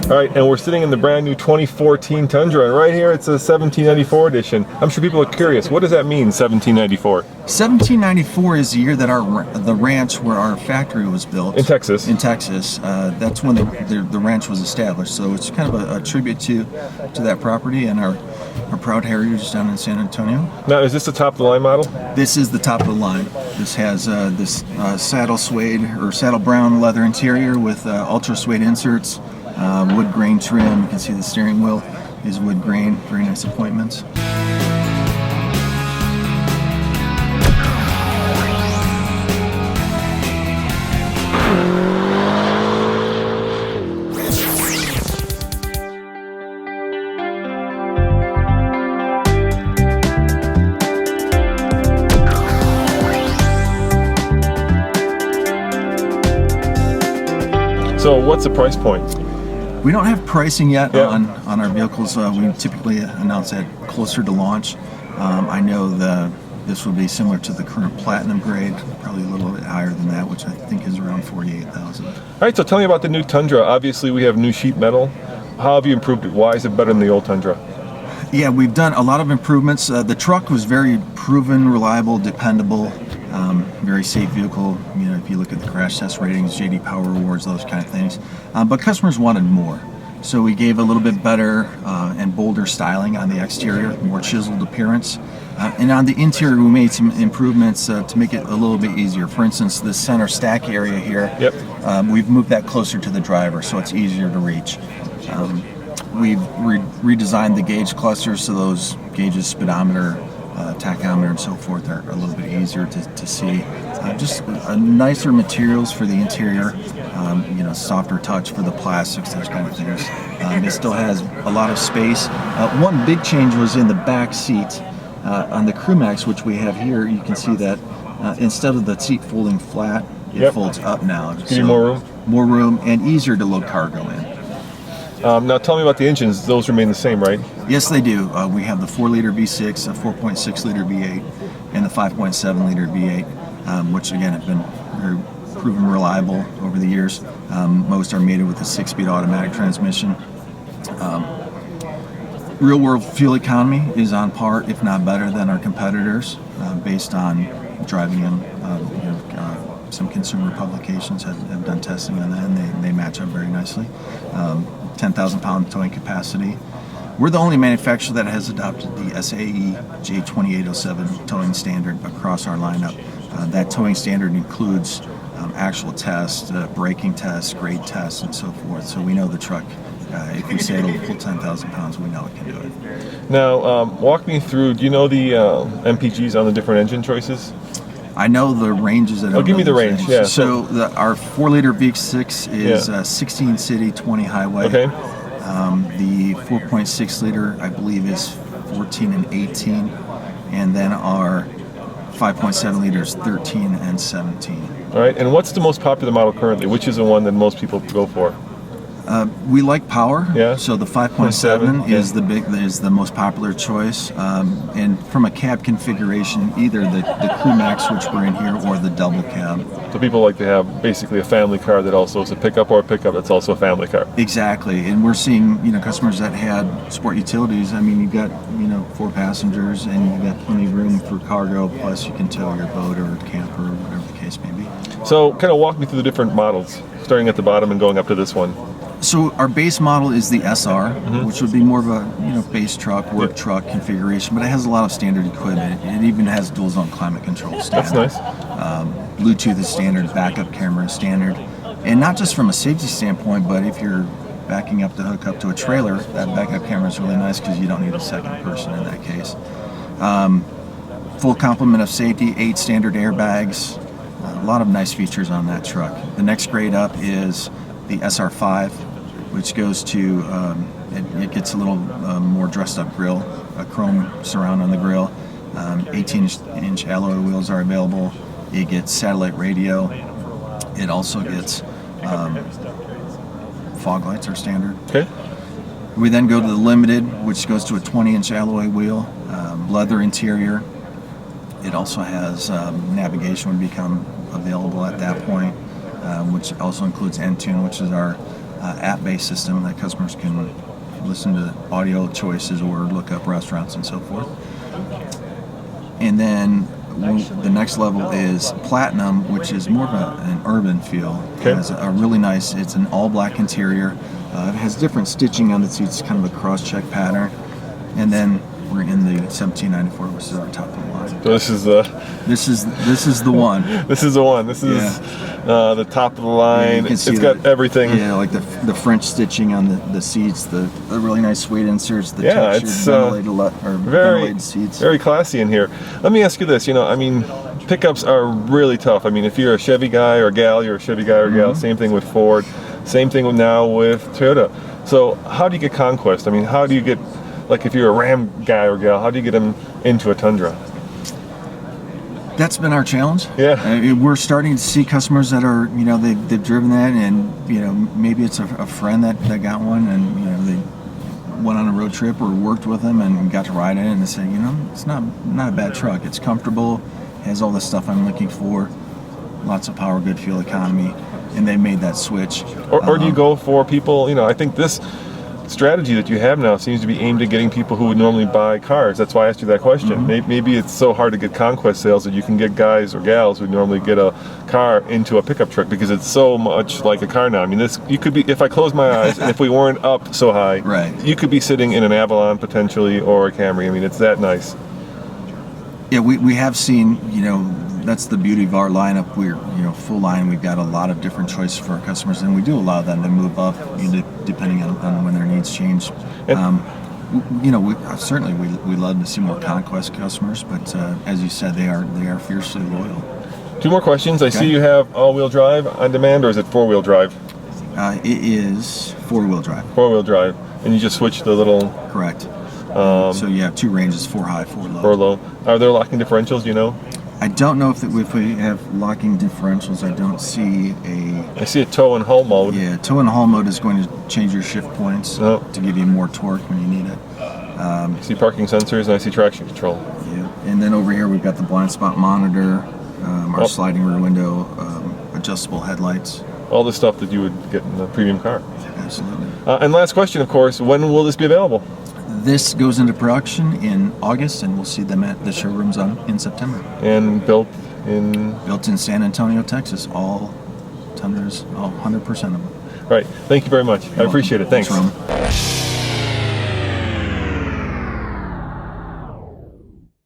All right, and we're sitting in the brand new 2014 Tundra, and right here it's a 1794 edition. I'm sure people are curious, what does that mean, 1794? 1794 is the year that the ranch where our factory was built. In Texas. In Texas. That's when the ranch was established. So it's kind of a tribute to that property and our proud heritage down in San Antonio. Now, is this the top of the line model? This is the top of the line. This has this saddle suede or saddle brown leather interior with ultra suede inserts, wood grain trim. You can see the steering wheel is wood grain. Very nice appointments. So what's the price point? We don't have pricing yet Yeah. on our vehicles. We typically announce that closer to launch. I know this will be similar to the current Platinum grade, probably a little bit higher than that, which I think is around $48,000. All right, so tell me about the new Tundra. Obviously, we have new sheet metal. How have you improved it? Why is it better than the old Tundra? Yeah, we've done a lot of improvements. The truck was very proven, reliable, dependable, very safe vehicle. You know, if you look at the crash test ratings, JD Power Awards, those kind of things. But customers wanted more. So we gave a little bit better and bolder styling on the exterior, more chiseled appearance. And on the interior, we made some improvements to make it a little bit easier. For instance, the center stack area here, we've moved that closer to the driver so it's easier to reach. We've redesigned the gauge clusters so those gauges, speedometer, tachometer, and so forth are a little bit easier to see. Just nicer materials for the interior, you know, softer touch for the plastics, those kind of things. It still has a lot of space. One big change was in the back seat on the CrewMax, which we have here. You can see that instead of the seat folding flat, it folds up now. Give you more room? More room and easier to load cargo in. Now tell me about the engines. Those remain the same, right? Yes, they do. We have the 4-liter V6, a 4.6-liter V8, and the 5.7-liter V8, which again have been very proven reliable over the years. Most are mated with a 6-speed automatic transmission. Real-world fuel economy is on par, if not better, than our competitors, based on driving them. Some consumer publications have done testing on that, and they match up very nicely. 10,000 pound towing capacity. We're the only manufacturer that has adopted the SAE J2807 towing standard across our lineup. That towing standard includes actual tests, braking tests, grade tests, and so forth. So we know the truck, if we say it'll pull 10,000 pounds, we know it can do it. Now, walk me through, do you know the Mpgs on the different engine choices? I know the ranges that. Oh, give me the range. Yeah. So our 4-liter V6 is 16 city, 20 highway. Okay. The 4.6-liter, I believe, is 14 and 18, and then our 5.7 liters, 13 and 17. All right. And what's the most popular model currently? Which is the one that most people go for? We like power. Yeah. So the 5.7 is the most popular choice, and from a cab configuration, either the CrewMax, which we're in here, or the double cab. So people like to have basically a family car that also is a pickup, or a pickup that's also a family car. Exactly, and we're seeing customers that had sport utilities. I mean, you've got 4 passengers, and you've got plenty of room for cargo. Plus, you can tow your boat or camper, or whatever the case may be. So, kind of walk me through the different models, starting at the bottom and going up to this one. So our base model is the SR, which would be more of a base truck, work truck configuration, but it has a lot of standard equipment. It even has dual zone climate control standard. That's nice. Bluetooth is standard, backup camera is standard, and not just from a safety standpoint, but if you're backing up to hook up to a trailer, that backup camera is really nice because you don't need a second person in that case. Full complement of safety, 8 standard airbags, a lot of nice features on that truck. The next grade up is the SR5, which goes to, it gets a little more dressed up grille, a chrome surround on the grille. 18-inch alloy wheels are available. It gets satellite radio. It also gets fog lights are standard. Okay. We then go to the Limited, which goes to a 20-inch alloy wheel, leather interior. It also has navigation would become available at that point, which also includes Entune, which is our app-based system that customers can listen to audio choices or look up restaurants and so forth. And then the next level is Platinum, which is more of an urban feel. Okay. It has a really nice, it's an all-black interior. It has different stitching on the seats, kind of a cross-check pattern. And then we're in the 1794, which is our top of the line. So this is the This is the one. this is the one. This is the top of the line. You can see it's got everything. Yeah, like the French stitching on the seats, the really nice suede inserts, the Yeah, textured it's ventilated seats. very classy in here. Let me ask you this. I mean, pickups are really tough. I mean, if you're a Chevy guy or gal, you're a Chevy guy or gal. Same thing with Ford. Same thing now with Toyota. So how do you get conquest? I mean, how do you get, like, if you're a Ram guy or gal, how do you get them into a Tundra? That's been our challenge. Yeah. We're starting to see customers that are, they've driven that, and maybe it's a friend that got one, and they went on a road trip or worked with them and got to ride in it, and they say, it's not a bad truck. It's comfortable, has all the stuff I'm looking for, lots of power, good fuel economy, and they made that switch. Or do you go for people? I think this strategy that you have now seems to be aimed at getting people who would normally buy cars. That's why I asked you that question. Maybe it's so hard to get conquest sales that you can get guys or gals who normally get a car into a pickup truck because it's so much like a car now. I mean, you could be, if I close my eyes, and if we weren't up so high, right, you could be sitting in an Avalon potentially or a Camry. I mean, it's that nice. Yeah, we have seen, that's the beauty of our lineup. We're, full line. We've got a lot of different choices for our customers, and we do allow them to move up, depending on when their needs change. Certainly we love to see more conquest customers, but as you said, they are fiercely loyal. Two more questions. I see you have all-wheel drive on demand, or is it four-wheel drive? It is four-wheel drive. Four-wheel drive, and you just switch the little. Correct. So you have two ranges: 4 high, 4 low. 4 low. Are there locking differentials? Do you know? I don't know if we have locking differentials. I don't see I see a tow and hull mode. Yeah, tow and haul mode is going to change your shift points to give you more torque when you need it. I see parking sensors and I see traction control. Yeah, and then over here we've got the blind spot monitor, our sliding rear window, adjustable headlights. All the stuff that you would get in a premium car. Absolutely. And last question, of course, when will this be available? This goes into production in August, and we'll see them at the showrooms in September. And built in San Antonio, Texas. All Tundras, all 100% of them. All right. Thank you very much. I appreciate it. Thanks. Ron.